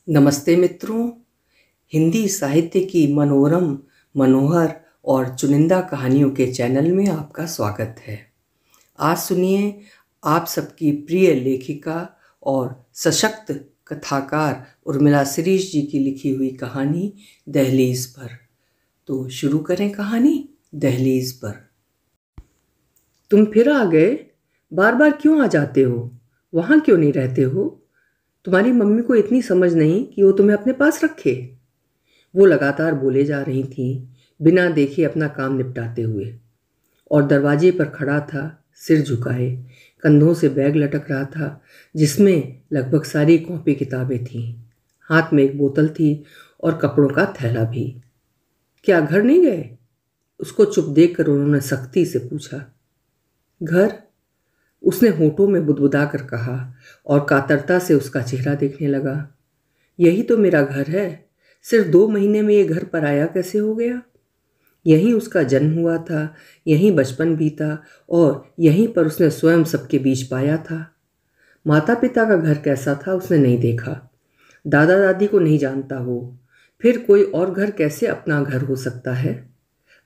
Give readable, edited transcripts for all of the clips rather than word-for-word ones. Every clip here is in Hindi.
नमस्ते मित्रों। हिंदी साहित्य की मनोरम, मनोहर और चुनिंदा कहानियों के चैनल में आपका स्वागत है। आज सुनिए आप सबकी प्रिय लेखिका और सशक्त कथाकार उर्मिला शिरीष जी की लिखी हुई कहानी दहलीज पर। तो शुरू करें कहानी दहलीज पर। तुम फिर आ गए? बार बार क्यों आ जाते हो? वहाँ क्यों नहीं रहते हो? तुम्हारी मम्मी को इतनी समझ नहीं कि वो तुम्हें अपने पास रखे। वो लगातार बोले जा रही थीं, बिना देखे अपना काम निपटाते हुए। और दरवाजे पर खड़ा था, सिर झुकाए, कंधों से बैग लटक रहा था जिसमें लगभग सारी कॉपी किताबें थीं। हाथ में एक बोतल थी और कपड़ों का थैला भी। क्या घर नहीं गए? उसको चुप देखकर उन्होंने सख्ती से पूछा। घर? उसने होठों में बुदबुदा कर कहा और कातरता से उसका चेहरा देखने लगा। यही तो मेरा घर है। सिर्फ 2 महीने में ये घर पराया कैसे हो गया? यहीं उसका जन्म हुआ था, यहीं बचपन बीता और यहीं पर उसने स्वयं सबके बीच पाया था। माता पिता का घर कैसा था उसने नहीं देखा, दादा दादी को नहीं जानता वो। फिर कोई और घर कैसे अपना घर हो सकता है?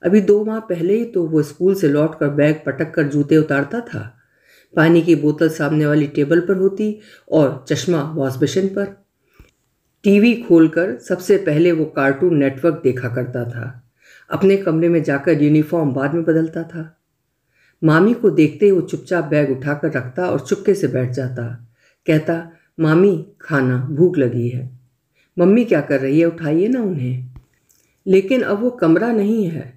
अभी 2 माह पहले ही तो वो स्कूल से लौटकर बैग पटक कर जूते उतारता था। पानी की बोतल सामने वाली टेबल पर होती और चश्मा वॉश बेसिन पर। टीवी खोलकर सबसे पहले वो कार्टून नेटवर्क देखा करता था। अपने कमरे में जाकर यूनिफॉर्म बाद में बदलता था। मामी को देखते ही वो चुपचाप बैग उठाकर रखता और चुपके से बैठ जाता। कहता, मामी खाना, भूख लगी है। मम्मी क्या कर रही है, उठाइए ना उन्हें। लेकिन अब वो कमरा नहीं है,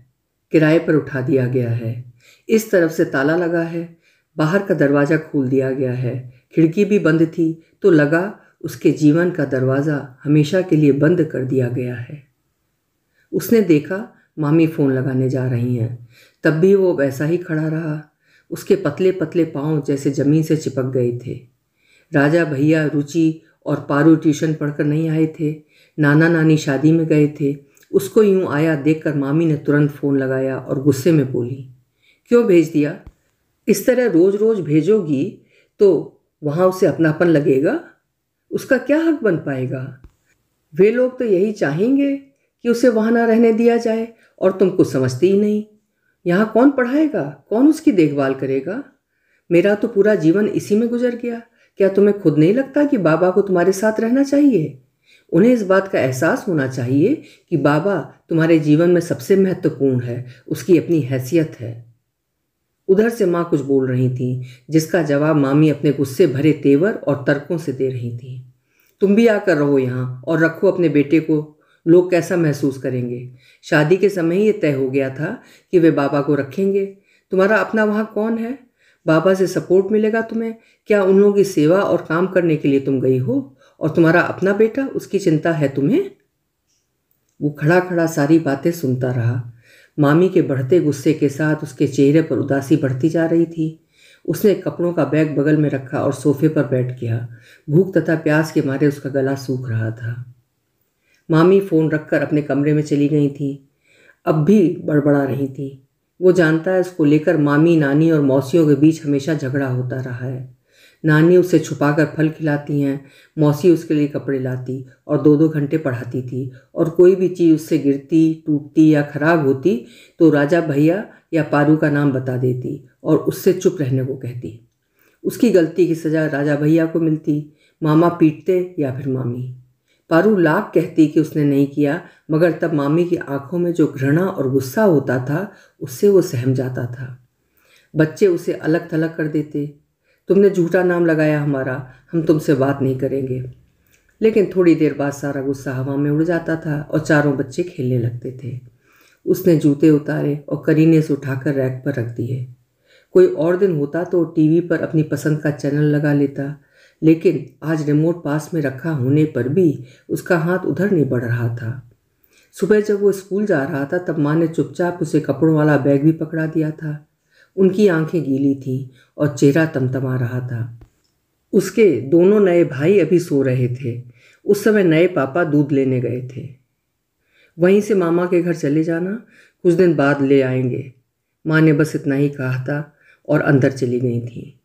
किराए पर उठा दिया गया है। इस तरफ से ताला लगा है, बाहर का दरवाज़ा खोल दिया गया है। खिड़की भी बंद थी तो लगा उसके जीवन का दरवाज़ा हमेशा के लिए बंद कर दिया गया है। उसने देखा मामी फ़ोन लगाने जा रही हैं, तब भी वो वैसा ही खड़ा रहा। उसके पतले पतले पाँव जैसे ज़मीन से चिपक गए थे। राजा भैया, रुचि और पारू ट्यूशन पढ़कर नहीं आए थे। नाना नानी शादी में गए थे। उसको यूं आया देखकर मामी ने तुरंत फ़ोन लगाया और गुस्से में बोली, क्यों भेज दिया? इस तरह रोज़ रोज़ भेजोगी तो वहाँ उसे अपनापन लगेगा? उसका क्या हक बन पाएगा? वे लोग तो यही चाहेंगे कि उसे वहाँ ना रहने दिया जाए, और तुम कुछ समझती ही नहीं। यहाँ कौन पढ़ाएगा, कौन उसकी देखभाल करेगा? मेरा तो पूरा जीवन इसी में गुजर गया। क्या तुम्हें खुद नहीं लगता कि बाबा को तुम्हारे साथ रहना चाहिए? उन्हें इस बात का एहसास होना चाहिए कि बाबा तुम्हारे जीवन में सबसे महत्वपूर्ण है, उसकी अपनी हैसियत है। उधर से माँ कुछ बोल रही थी, जिसका जवाब मामी अपने गुस्से भरे तेवर और तर्कों से दे रही थी। तुम भी आकर रहो यहाँ और रखो अपने बेटे को। लोग कैसा महसूस करेंगे? शादी के समय ही ये तय हो गया था कि वे बाबा को रखेंगे। तुम्हारा अपना वहाँ कौन है? बाबा से सपोर्ट मिलेगा तुम्हें? क्या उन लोगों की सेवा और काम करने के लिए तुम गई हो? और तुम्हारा अपना बेटा, उसकी चिंता है तुम्हें? वो खड़ा खड़ा सारी बातें सुनता रहा। मामी के बढ़ते गुस्से के साथ उसके चेहरे पर उदासी बढ़ती जा रही थी। उसने कपड़ों का बैग बगल में रखा और सोफे पर बैठ गया। भूख तथा प्यास के मारे उसका गला सूख रहा था। मामी फ़ोन रखकर अपने कमरे में चली गई थी। अब भी बड़बड़ा रही थी। वो जानता है उसको लेकर मामी, नानी और मौसियों के बीच हमेशा झगड़ा होता रहा है। नानी उसे छुपाकर फल खिलाती हैं, मौसी उसके लिए कपड़े लाती और 2-2 घंटे पढ़ाती थी। और कोई भी चीज़ उससे गिरती, टूटती या खराब होती तो राजा भैया या पारू का नाम बता देती और उससे चुप रहने को कहती। उसकी गलती की सज़ा राजा भैया को मिलती, मामा पीटते या फिर मामी। पारू लाख कहती कि उसने नहीं किया, मगर तब मामी की आंखों में जो घृणा और गुस्सा होता था उससे वो सहम जाता था। बच्चे उसे अलग थलग कर देते। तुमने झूठा नाम लगाया हमारा, हम तुमसे बात नहीं करेंगे। लेकिन थोड़ी देर बाद सारा गुस्सा हवा में उड़ जाता था और चारों बच्चे खेलने लगते थे। उसने जूते उतारे और करीने से उठाकर रैक पर रख दिए। कोई और दिन होता तो टीवी पर अपनी पसंद का चैनल लगा लेता, लेकिन आज रिमोट पास में रखा होने पर भी उसका हाथ उधर नहीं बढ़ रहा था। सुबह जब वो स्कूल जा रहा था तब माँ ने चुपचाप उसे कपड़ों वाला बैग भी पकड़ा दिया था। उनकी आंखें गीली थीं और चेहरा तमतमा रहा था। उसके दोनों नए भाई अभी सो रहे थे। उस समय नए पापा दूध लेने गए थे। वहीं से मामा के घर चले जाना, कुछ दिन बाद ले आएंगे। माँ ने बस इतना ही कहा था और अंदर चली गई थी।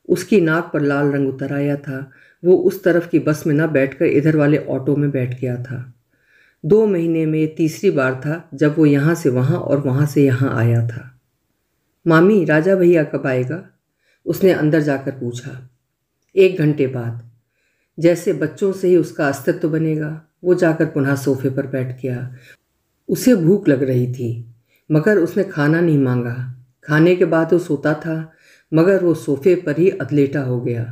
उसकी नाक पर लाल रंग उतर आया था। वो उस तरफ की बस में न बैठकर इधर वाले ऑटो में बैठ गया था। 2 महीने में तीसरी बार था जब वो यहाँ से वहाँ और वहाँ से यहाँ आया था। मामी, राजा भैया कब आएगा? उसने अंदर जाकर पूछा। 1 घंटे बाद। जैसे बच्चों से ही उसका अस्तित्व बनेगा। वो जाकर पुनः सोफे पर बैठ गया। उसे भूख लग रही थी, मगर उसने खाना नहीं मांगा। खाने के बाद वो सोता था, मगर वो सोफे पर ही अधलेटा हो गया।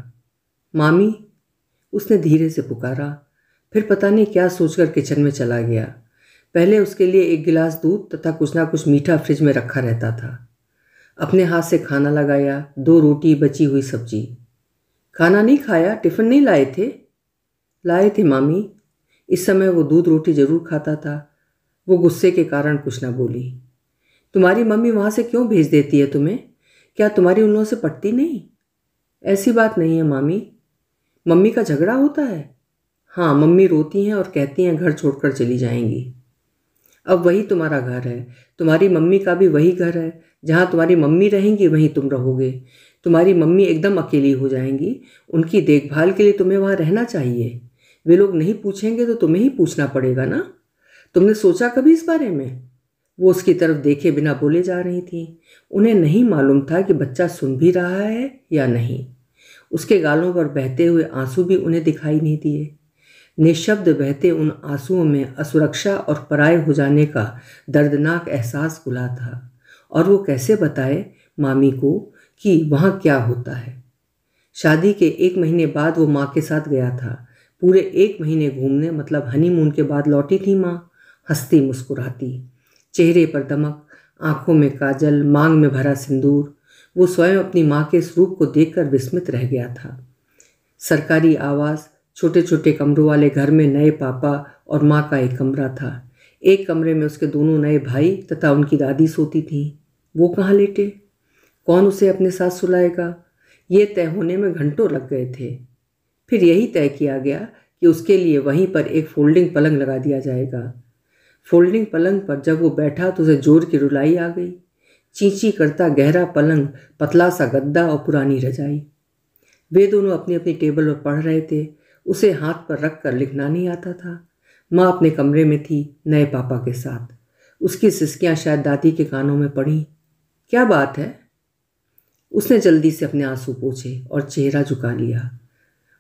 मामी, उसने धीरे से पुकारा, फिर पता नहीं क्या सोचकर किचन में चला गया। पहले उसके लिए 1 गिलास दूध तथा कुछ ना कुछ मीठा फ्रिज में रखा रहता था। अपने हाथ से खाना लगाया, 2 रोटी, बची हुई सब्जी। खाना नहीं खाया? टिफ़िन नहीं लाए थे? लाए थे मामी। इस समय वो दूध रोटी जरूर खाता था। वो गुस्से के कारण कुछ ना बोली। तुम्हारी मम्मी वहाँ से क्यों भेज देती है तुम्हें? क्या तुम्हारी उन लोगों से पटती नहीं? ऐसी बात नहीं है मामी। मम्मी का झगड़ा होता है? हाँ, मम्मी रोती हैं और कहती हैं घर छोड़कर चली जाएंगी। अब वही तुम्हारा घर है। तुम्हारी मम्मी का भी वही घर है। जहाँ तुम्हारी मम्मी रहेंगी वहीं तुम रहोगे। तुम्हारी मम्मी एकदम अकेली हो जाएंगी। उनकी देखभाल के लिए तुम्हें वहाँ रहना चाहिए। वे लोग नहीं पूछेंगे तो तुम्हें ही पूछना पड़ेगा ना। तुमने सोचा कभी इस बारे में? वो उसकी तरफ देखे बिना बोले जा रही थी। उन्हें नहीं मालूम था कि बच्चा सुन भी रहा है या नहीं। उसके गालों पर बहते हुए आंसू भी उन्हें दिखाई नहीं दिए। निःशब्द बहते उन आंसुओं में असुरक्षा और पराये हो जाने का दर्दनाक एहसास घुला था। और वो कैसे बताए मामी को कि वहाँ क्या होता है। शादी के 1 महीने बाद वो माँ के साथ गया था। पूरे 1 महीने घूमने, मतलब हनीमून के बाद लौटी थी माँ, हंसती मुस्कुराती, चेहरे पर दमक, आंखों में काजल, मांग में भरा सिंदूर। वो स्वयं अपनी माँ के इस रूप को देखकर विस्मित रह गया था। सरकारी आवास, छोटे छोटे कमरों वाले घर में नए पापा और माँ का एक कमरा था। एक कमरे में उसके दोनों नए भाई तथा उनकी दादी सोती थीं। वो कहाँ लेटे? कौन उसे अपने साथ सुलाएगा? ये तय होने में घंटों लग गए थे। फिर यही तय किया गया कि उसके लिए वहीं पर एक फोल्डिंग पलंग लगा दिया जाएगा। फोल्डिंग पलंग पर जब वो बैठा तो उसे जोर की रुलाई आ गई। चींची करता गहरा पलंग, पतला सा गद्दा और पुरानी रजाई। वे दोनों अपनी अपनी टेबल पर पढ़ रहे थे। उसे हाथ पर रख कर लिखना नहीं आता था। माँ अपने कमरे में थी नए पापा के साथ। उसकी सिसकियाँ शायद दादी के कानों में पड़ी। क्या बात है? उसने जल्दी से अपने आंसू पोंछे और चेहरा झुका लिया।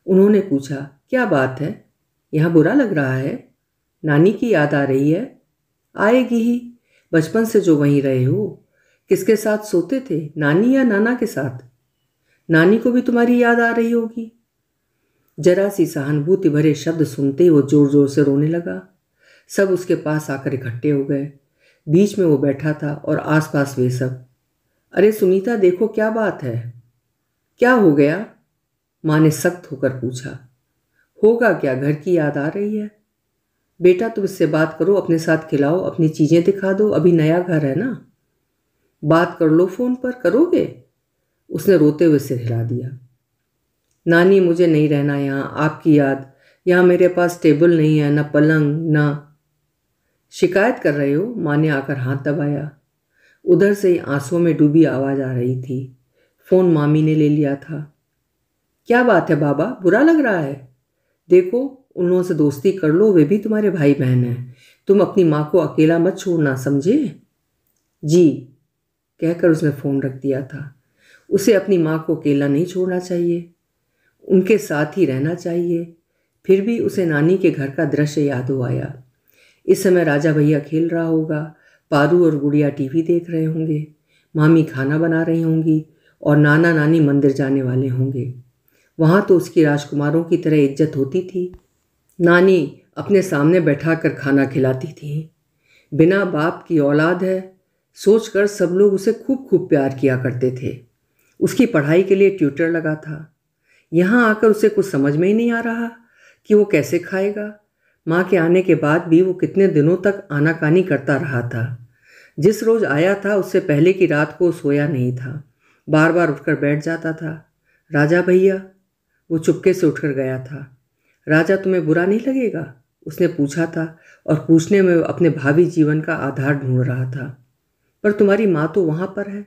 उन्होंने पूछा, क्या बात है? यहाँ बुरा लग रहा है? नानी की याद आ रही है? आएगी ही, बचपन से जो वहीं रहे हो। किसके साथ सोते थे, नानी या नाना के साथ? नानी को भी तुम्हारी याद आ रही होगी। जरा सी सहानुभूति भरे शब्द सुनते ही वो जोर जोर से रोने लगा। सब उसके पास आकर इकट्ठे हो गए। बीच में वो बैठा था और आसपास वे सब। अरे सुनीता, देखो क्या बात है? क्या हो गया? माँ ने सख्त होकर पूछा। होगा क्या, घर की याद आ रही है। बेटा तुम इससे बात करो, अपने साथ खिलाओ, अपनी चीज़ें दिखा दो, अभी नया घर है ना। बात कर लो फोन पर, करोगे? उसने रोते हुए सिर हिला दिया। नानी, मुझे नहीं रहना यहाँ, आपकी याद। यहाँ मेरे पास टेबल नहीं है, ना पलंग, ना। शिकायत कर रहे हो? माँ ने आकर हाथ दबाया। उधर से ही आंसुओं में डूबी आवाज़ आ रही थी। फ़ोन मामी ने ले लिया था। क्या बात है बाबा, बुरा लग रहा है? देखो, उन लोगों से दोस्ती कर लो, वे भी तुम्हारे भाई बहन हैं। तुम अपनी माँ को अकेला मत छोड़ना, समझे? जी, कहकर उसने फ़ोन रख दिया था। उसे अपनी माँ को अकेला नहीं छोड़ना चाहिए, उनके साथ ही रहना चाहिए। फिर भी उसे नानी के घर का दृश्य याद हो आया। इस समय राजा भैया खेल रहा होगा, पारू और गुड़िया टीवी देख रहे होंगे, मामी खाना बना रही होंगी और नाना नानी मंदिर जाने वाले होंगे। वहाँ तो उसकी राजकुमारों की तरह इज्जत होती थी। नानी अपने सामने बैठाकर खाना खिलाती थी। बिना बाप की औलाद है सोचकर सब लोग उसे खूब खूब प्यार किया करते थे। उसकी पढ़ाई के लिए ट्यूटर लगा था। यहाँ आकर उसे कुछ समझ में ही नहीं आ रहा कि वो कैसे खाएगा। माँ के आने के बाद भी वो कितने दिनों तक आनाकानी करता रहा था। जिस रोज़ आया था उससे पहले की रात को सोया नहीं था, बार बार उठकर बैठ जाता था। राजा भैया, वो चुपके से उठकर गया था। राजा, तुम्हें बुरा नहीं लगेगा? उसने पूछा था और पूछने में अपने भावी जीवन का आधार ढूंढ रहा था। पर तुम्हारी माँ तो वहाँ पर है।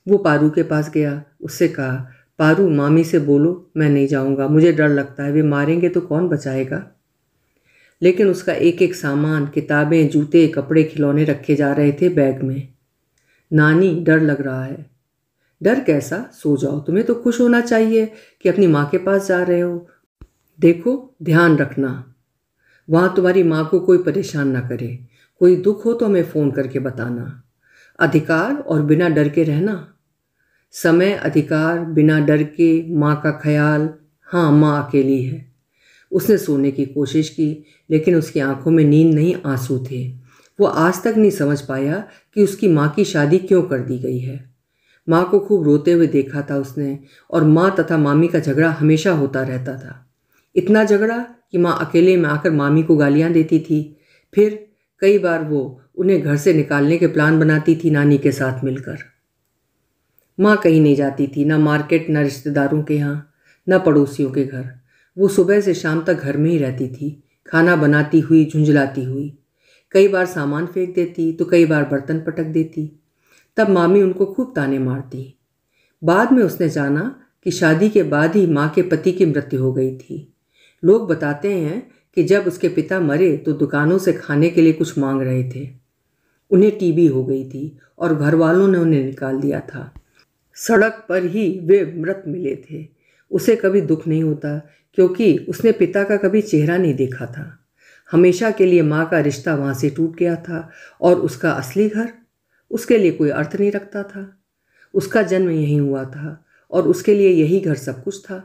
वो पारू के पास गया, उससे कहा, पारू, मामी से बोलो मैं नहीं जाऊंगा, मुझे डर लगता है, वे मारेंगे तो कौन बचाएगा। लेकिन उसका एक एक सामान, किताबें, जूते, कपड़े, खिलौने रखे जा रहे थे बैग में। नानी, डर लग रहा है। डर कैसा, सो जाओ, तुम्हें तो खुश होना चाहिए कि अपनी माँ के पास जा रहे हो। देखो, ध्यान रखना, वहाँ तुम्हारी माँ को कोई परेशान ना करे। कोई दुख हो तो हमें फ़ोन करके बताना। अधिकार और बिना डर के रहना। समय, अधिकार, बिना डर के, माँ का ख्याल। हाँ, माँ अकेली है। उसने सोने की कोशिश की, लेकिन उसकी आंखों में नींद नहीं, आंसू थे। वो आज तक नहीं समझ पाया कि उसकी माँ की शादी क्यों कर दी गई है। माँ को खूब रोते हुए देखा था उसने, और माँ तथा मामी का झगड़ा हमेशा होता रहता था। इतना झगड़ा कि माँ अकेले में आकर मामी को गालियाँ देती थी। फिर कई बार वो उन्हें घर से निकालने के प्लान बनाती थी नानी के साथ मिलकर। माँ कहीं नहीं जाती थी, ना मार्केट, ना रिश्तेदारों के यहाँ, न पड़ोसियों के घर। वो सुबह से शाम तक घर में ही रहती थी, खाना बनाती हुई, झुंझलाती हुई। कई बार सामान फेंक देती तो कई बार बर्तन पटक देती। तब मामी उनको खूब ताने मारती। बाद में उसने जाना कि शादी के बाद ही माँ के पति की मृत्यु हो गई थी। लोग बताते हैं कि जब उसके पिता मरे तो दुकानों से खाने के लिए कुछ मांग रहे थे। उन्हें टीबी हो गई थी और घर वालों ने उन्हें निकाल दिया था। सड़क पर ही वे मृत मिले थे। उसे कभी दुख नहीं होता, क्योंकि उसने पिता का कभी चेहरा नहीं देखा था। हमेशा के लिए माँ का रिश्ता वहाँ से टूट गया था, और उसका असली घर उसके लिए कोई अर्थ नहीं रखता था। उसका जन्म यहीं हुआ था और उसके लिए यही घर सब कुछ था।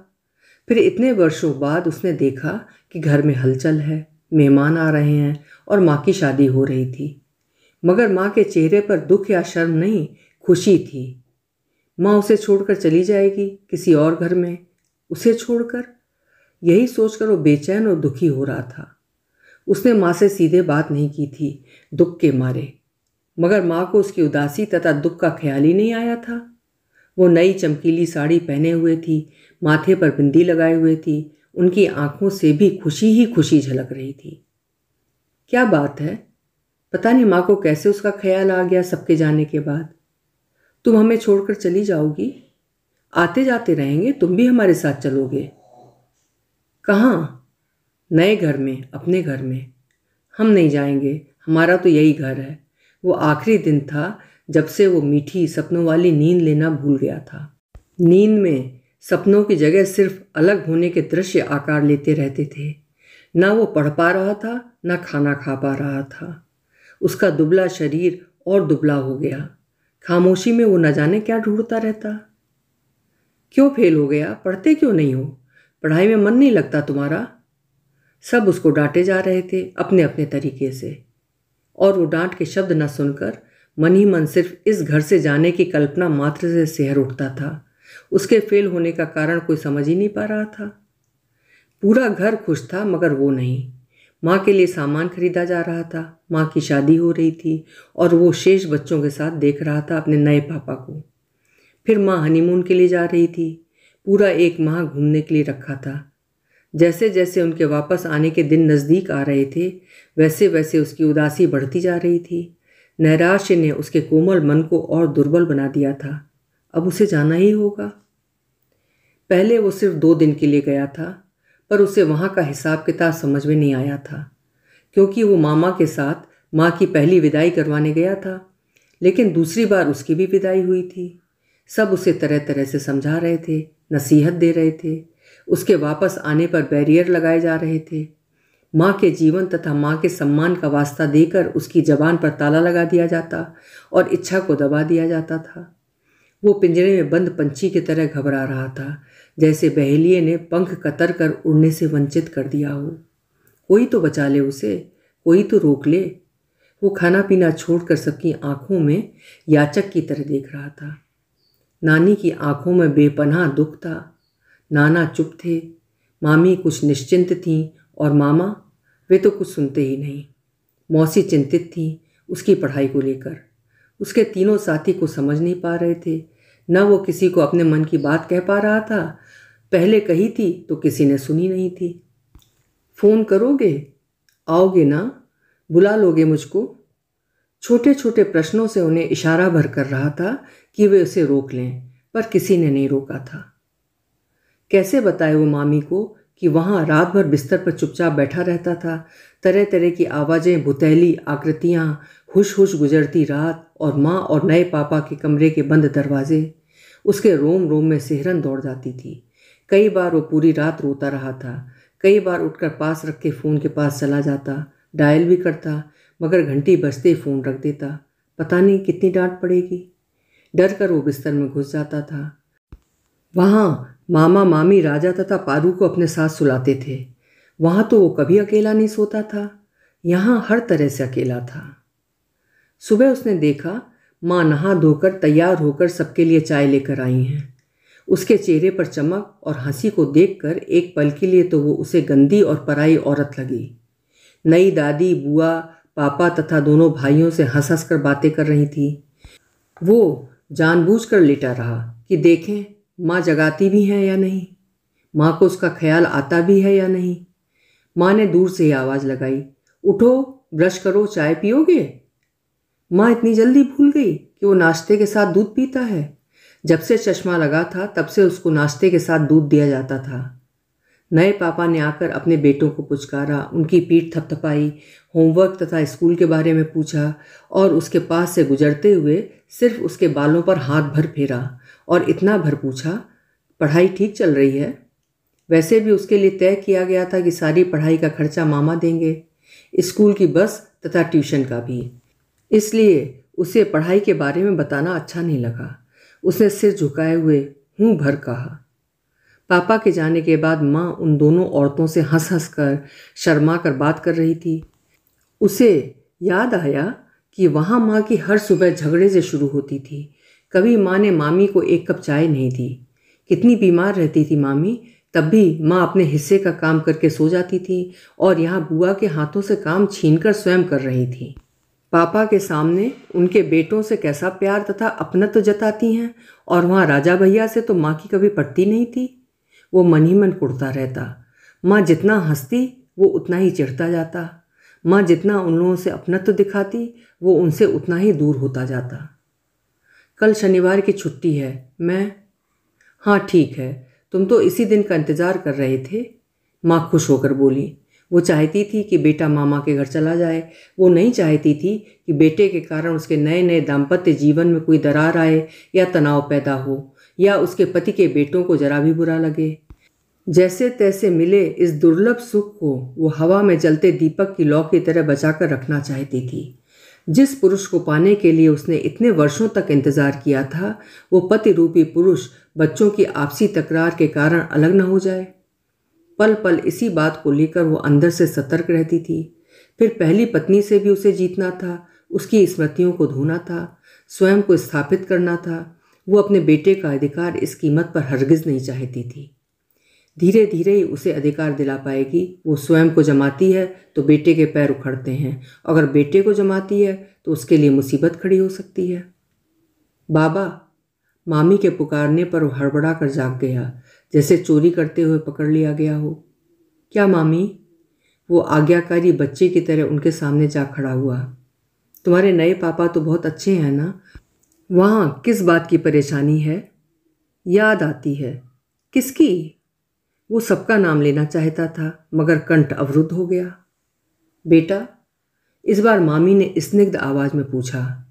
फिर इतने वर्षों बाद उसने देखा कि घर में हलचल है, मेहमान आ रहे हैं और माँ की शादी हो रही थी। मगर माँ के चेहरे पर दुख या शर्म नहीं, खुशी थी। माँ उसे छोड़कर चली जाएगी किसी और घर में, उसे छोड़कर। यही सोचकर वो बेचैन और दुखी हो रहा था। उसने माँ से सीधे बात नहीं की थी, दुख के मारे। मगर माँ को उसकी उदासी तथा दुख का ख्याल ही नहीं आया था। वो नई चमकीली साड़ी पहने हुए थी, माथे पर बिंदी लगाए हुए थी। उनकी आंखों से भी खुशी ही खुशी झलक रही थी। क्या बात है, पता नहीं माँ को कैसे उसका ख्याल आ गया सबके जाने के बाद। तुम हमें छोड़कर चली जाओगी? आते जाते रहेंगे, तुम भी हमारे साथ चलोगे? कहाँ? नए घर में, अपने घर में। हम नहीं जाएंगे, हमारा तो यही घर है। वो आखिरी दिन था जब से वो मीठी सपनों वाली नींद लेना भूल गया था। नींद में सपनों की जगह सिर्फ अलग होने के दृश्य आकार लेते रहते थे। ना वो पढ़ पा रहा था, ना खाना खा पा रहा था। उसका दुबला शरीर और दुबला हो गया। खामोशी में वो न जाने क्या ढूंढता रहता। क्यों फेल हो गया? पढ़ते क्यों नहीं हो? पढ़ाई में मन नहीं लगता तुम्हारा? सब उसको डांटे जा रहे थे अपने अपने तरीके से, और वो डांट के शब्द न सुनकर मन ही मन सिर्फ इस घर से जाने की कल्पना मात्र से सिहर उठता था। उसके फेल होने का कारण कोई समझ ही नहीं पा रहा था। पूरा घर खुश था, मगर वो नहीं। माँ के लिए सामान खरीदा जा रहा था, माँ की शादी हो रही थी, और वो शेष बच्चों के साथ देख रहा था अपने नए पापा को। फिर माँ हनीमून के लिए जा रही थी। पूरा एक माह घूमने के लिए रखा था। जैसे जैसे उनके वापस आने के दिन नज़दीक आ रहे थे, वैसे वैसे उसकी उदासी बढ़ती जा रही थी। नैराश्य ने उसके कोमल मन को और दुर्बल बना दिया था। अब उसे जाना ही होगा। पहले वो सिर्फ 2 दिन के लिए गया था, पर उसे वहाँ का हिसाब किताब समझ में नहीं आया था, क्योंकि वो मामा के साथ माँ की पहली विदाई करवाने गया था। लेकिन दूसरी बार उसकी भी विदाई हुई थी। सब उसे तरह तरह से समझा रहे थे, नसीहत दे रहे थे। उसके वापस आने पर बैरियर लगाए जा रहे थे। माँ के जीवन तथा माँ के सम्मान का वास्ता देकर उसकी जबान पर ताला लगा दिया जाता और इच्छा को दबा दिया जाता था। वो पिंजरे में बंद पंछी की तरह घबरा रहा था, जैसे बहेलिये ने पंख कतर कर उड़ने से वंचित कर दिया हो। कोई तो बचा ले उसे, कोई तो रोक ले। वो खाना पीना छोड़कर सबकी आंखों में याचक की तरह देख रहा था। नानी की आंखों में बेपनाह दुख था। नाना चुप थे, मामी कुछ निश्चिंत थीं, और मामा, वे तो कुछ सुनते ही नहीं। मौसी चिंतित थीं उसकी पढ़ाई को लेकर। उसके तीनों साथी को समझ नहीं पा रहे थे। न वो किसी को अपने मन की बात कह पा रहा था। पहले कही थी तो किसी ने सुनी नहीं थी। फ़ोन करोगे? आओगे ना? बुला लोगे मुझको? छोटे छोटे प्रश्नों से उन्हें इशारा भर कर रहा था कि वे उसे रोक लें, पर किसी ने नहीं रोका था। कैसे बताए वो मामी को कि वहाँ रात भर बिस्तर पर चुपचाप बैठा रहता था। तरह तरह की आवाज़ें, भुतैली आकृतियाँ, हुश हुश गुजरती रात और माँ और नए पापा के कमरे के बंद दरवाजे। उसके रोम रोम में सिहरन दौड़ जाती थी। कई बार वो पूरी रात रोता रहा था। कई बार उठकर पास रखे फ़ोन के पास चला जाता, डायल भी करता, मगर घंटी बजते ही फ़ोन रख देता। पता नहीं कितनी डांट पड़ेगी। डर कर वो बिस्तर में घुस जाता था। वहाँ मामा मामी राजा तथा पारू को अपने साथ सुलाते थे। वहाँ तो वो कभी अकेला नहीं सोता था, यहाँ हर तरह से अकेला था। सुबह उसने देखा माँ नहा धोकर तैयार होकर सबके लिए चाय लेकर आई हैं। उसके चेहरे पर चमक और हंसी को देखकर एक पल के लिए तो वो उसे गंदी और पराई औरत लगी। नई दादी, बुआ, पापा तथा दोनों भाइयों से हंस हंस कर बातें कर रही थी। वो जानबूझकर लेटा रहा कि देखें माँ जगाती भी हैं या नहीं, माँ को उसका ख्याल आता भी है या नहीं। माँ ने दूर से ही आवाज़ लगाई, उठो, ब्रश करो, चाय पियोगे। माँ इतनी जल्दी भूल गई कि वो नाश्ते के साथ दूध पीता है। जब से चश्मा लगा था तब से उसको नाश्ते के साथ दूध दिया जाता था। नए पापा ने आकर अपने बेटों को पुचकारा, उनकी पीठ थपथपाई, होमवर्क तथा स्कूल के बारे में पूछा और उसके पास से गुजरते हुए सिर्फ उसके बालों पर हाथ भर फेरा और इतना भर पूछा, पढ़ाई ठीक चल रही है। वैसे भी उसके लिए तय किया गया था कि सारी पढ़ाई का खर्चा मामा देंगे, स्कूल की बस तथा ट्यूशन का भी। इसलिए उसे पढ़ाई के बारे में बताना अच्छा नहीं लगा। उसने सिर झुकाए हुए हूँ भर कहा। पापा के जाने के बाद माँ उन दोनों औरतों से हंस हंस कर, शर्मा कर बात कर रही थी। उसे याद आया कि वहाँ माँ की हर सुबह झगड़े से शुरू होती थी। कभी माँ ने मामी को एक कप चाय नहीं दी। कितनी बीमार रहती थी मामी, तब भी माँ अपने हिस्से का काम करके सो जाती थी और यहाँ बुआ के हाथों से काम छीनकर स्वयं कर रही थी। पापा के सामने उनके बेटों से कैसा प्यार तथा अपनत्व जताती हैं, और वहाँ राजा भैया से तो माँ की कभी पटती नहीं थी। वो मन ही मन कुढ़ता रहता। माँ जितना हंसती वो उतना ही चिढ़ता जाता। माँ जितना उन लोगों से अपनत्व दिखाती वो उनसे उतना ही दूर होता जाता। कल शनिवार की छुट्टी है। मैं हाँ ठीक है, तुम तो इसी दिन का इंतज़ार कर रहे थे, माँ खुश होकर बोली। वो चाहती थी कि बेटा मामा के घर चला जाए। वो नहीं चाहती थी कि बेटे के कारण उसके नए नए दाम्पत्य जीवन में कोई दरार आए या तनाव पैदा हो या उसके पति के बेटों को जरा भी बुरा लगे। जैसे तैसे मिले इस दुर्लभ सुख को वो हवा में जलते दीपक की लौ की तरह बचाकर रखना चाहती थी। जिस पुरुष को पाने के लिए उसने इतने वर्षों तक इंतजार किया था, वो पति रूपी पुरुष बच्चों की आपसी तकरार के कारण अलग न हो जाए। पल पल इसी बात को लेकर वो अंदर से सतर्क रहती थी। फिर पहली पत्नी से भी उसे जीतना था, उसकी स्मृतियों को धोना था, स्वयं को स्थापित करना था। वो अपने बेटे का अधिकार इस कीमत पर हरगिज नहीं चाहती थी। धीरे धीरे ही उसे अधिकार दिला पाएगी। वो स्वयं को जमाती है तो बेटे के पैर उखड़ते हैं, अगर बेटे को जमाती है तो उसके लिए मुसीबत खड़ी हो सकती है। बाबा, मामी के पुकारने पर वो हड़बड़ा कर जाग गया, जैसे चोरी करते हुए पकड़ लिया गया हो। क्या मामी? वो आज्ञाकारी बच्चे की तरह उनके सामने जा खड़ा हुआ। तुम्हारे नए पापा तो बहुत अच्छे हैं ना? वहाँ किस बात की परेशानी है? याद आती है। किसकी? वो सबका नाम लेना चाहता था मगर कंठ अवरुद्ध हो गया। बेटा, इस बार मामी ने स्निग्ध आवाज़ में पूछा।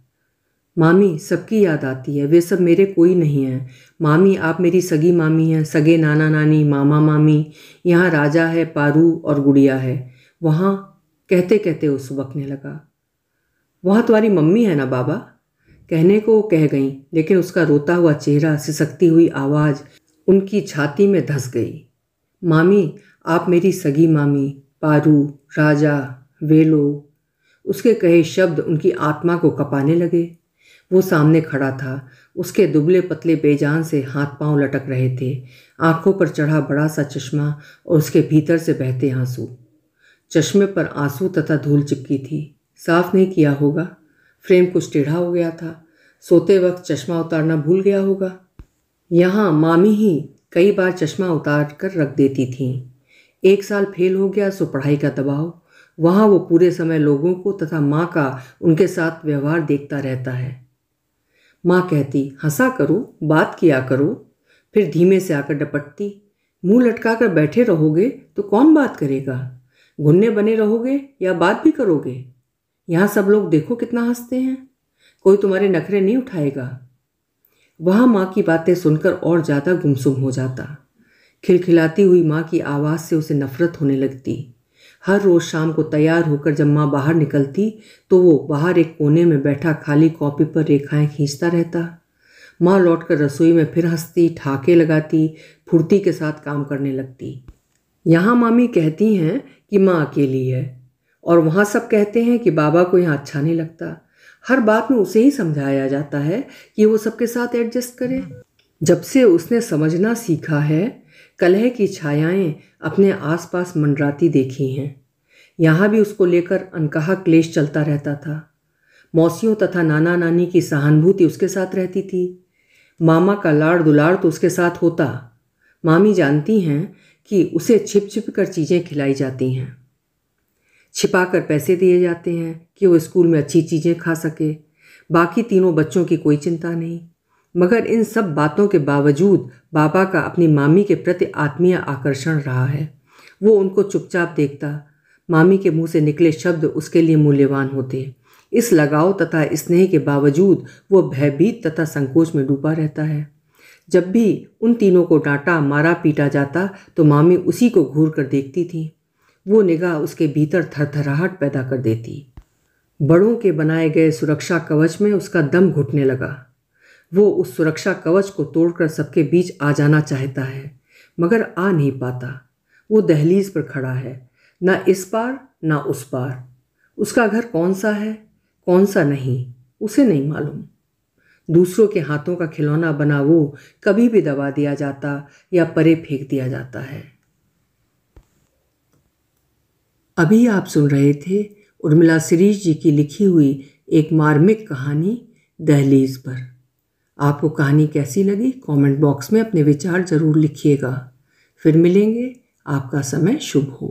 मामी, सबकी याद आती है, वे सब मेरे कोई नहीं हैं। मामी, आप मेरी सगी मामी हैं, सगे नाना नानी, मामा मामी, यहाँ राजा है, पारू और गुड़िया है। वहाँ कहते कहते वो सुबकने लगा। वहाँ तुम्हारी मम्मी है ना बाबा? कहने को वो कह गई, लेकिन उसका रोता हुआ चेहरा, सिसकती हुई आवाज़ उनकी छाती में धंस गई। मामी, आप मेरी सगी मामी, पारू, राजा, वे लोग। उसके कहे शब्द उनकी आत्मा को कपाने लगे। वो सामने खड़ा था। उसके दुबले पतले बेजान से हाथ पांव लटक रहे थे, आंखों पर चढ़ा बड़ा सा चश्मा और उसके भीतर से बहते आंसू। चश्मे पर आंसू तथा धूल चिपकी थी। साफ नहीं किया होगा, फ्रेम कुछ टेढ़ा हो गया था, सोते वक्त चश्मा उतारना भूल गया होगा। यहाँ मामी ही कई बार चश्मा उतार कर रख देती थीं। 1 साल फेल हो गया सो पढ़ाई का दबाव। वहाँ वो पूरे समय लोगों को तथा माँ का उनके साथ व्यवहार देखता रहता है। माँ कहती, हंसा करो, बात किया करो, फिर धीमे से आकर डपटती, मुंह लटका कर बैठे रहोगे तो कौन बात करेगा? घुन्ने बने रहोगे या बात भी करोगे? यहाँ सब लोग देखो कितना हंसते हैं, कोई तुम्हारे नखरे नहीं उठाएगा। वहाँ माँ की बातें सुनकर और ज़्यादा गुमसुम हो जाता। खिलखिलाती हुई माँ की आवाज़ से उसे नफरत होने लगती। हर रोज़ शाम को तैयार होकर जब माँ बाहर निकलती तो वो बाहर एक कोने में बैठा खाली कॉपी पर रेखाएं खींचता रहता। माँ लौटकर रसोई में फिर हंसती, ठहाके लगाती, फुर्ती के साथ काम करने लगती। यहाँ मामी कहती हैं कि माँ अकेली है और वहाँ सब कहते हैं कि बाबा को यहाँ अच्छा नहीं लगता। हर बात में उसे ही समझाया जाता है कि वो सबके साथ एडजस्ट करे। जब से उसने समझना सीखा है, कलह की छायाएं अपने आसपास मंडराती देखी हैं। यहाँ भी उसको लेकर अनकहा क्लेश चलता रहता था। मौसियों तथा नाना नानी की सहानुभूति उसके साथ रहती थी। मामा का लाड़ दुलार तो उसके साथ होता। मामी जानती हैं कि उसे छिप छिप कर चीज़ें खिलाई जाती हैं, छिपा कर पैसे दिए जाते हैं कि वो स्कूल में अच्छी चीज़ें खा सके। बाकी तीनों बच्चों की कोई चिंता नहीं। मगर इन सब बातों के बावजूद बाबा का अपनी मामी के प्रति आत्मीय आकर्षण रहा है। वो उनको चुपचाप देखता। मामी के मुंह से निकले शब्द उसके लिए मूल्यवान होते। इस लगाव तथा स्नेह के बावजूद वो भयभीत तथा संकोच में डूबा रहता है। जब भी उन तीनों को डांटा मारा पीटा जाता तो मामी उसी को घूर कर देखती थी। वो निगाह उसके भीतर थरथराहट पैदा कर देती। बड़ों के बनाए गए सुरक्षा कवच में उसका दम घुटने लगा। वो उस सुरक्षा कवच को तोड़कर सबके बीच आ जाना चाहता है, मगर आ नहीं पाता। वो दहलीज पर खड़ा है, ना इस पार ना उस पार। उसका घर कौन सा है कौन सा नहीं, उसे नहीं मालूम। दूसरों के हाथों का खिलौना बना वो कभी भी दबा दिया जाता या परे फेंक दिया जाता है। अभी आप सुन रहे थे उर्मिला शिरीष जी की लिखी हुई एक मार्मिक कहानी दहलीज पर। आपको कहानी कैसी लगी कमेंट बॉक्स में अपने विचार ज़रूर लिखिएगा। फिर मिलेंगे। आपका समय शुभ हो।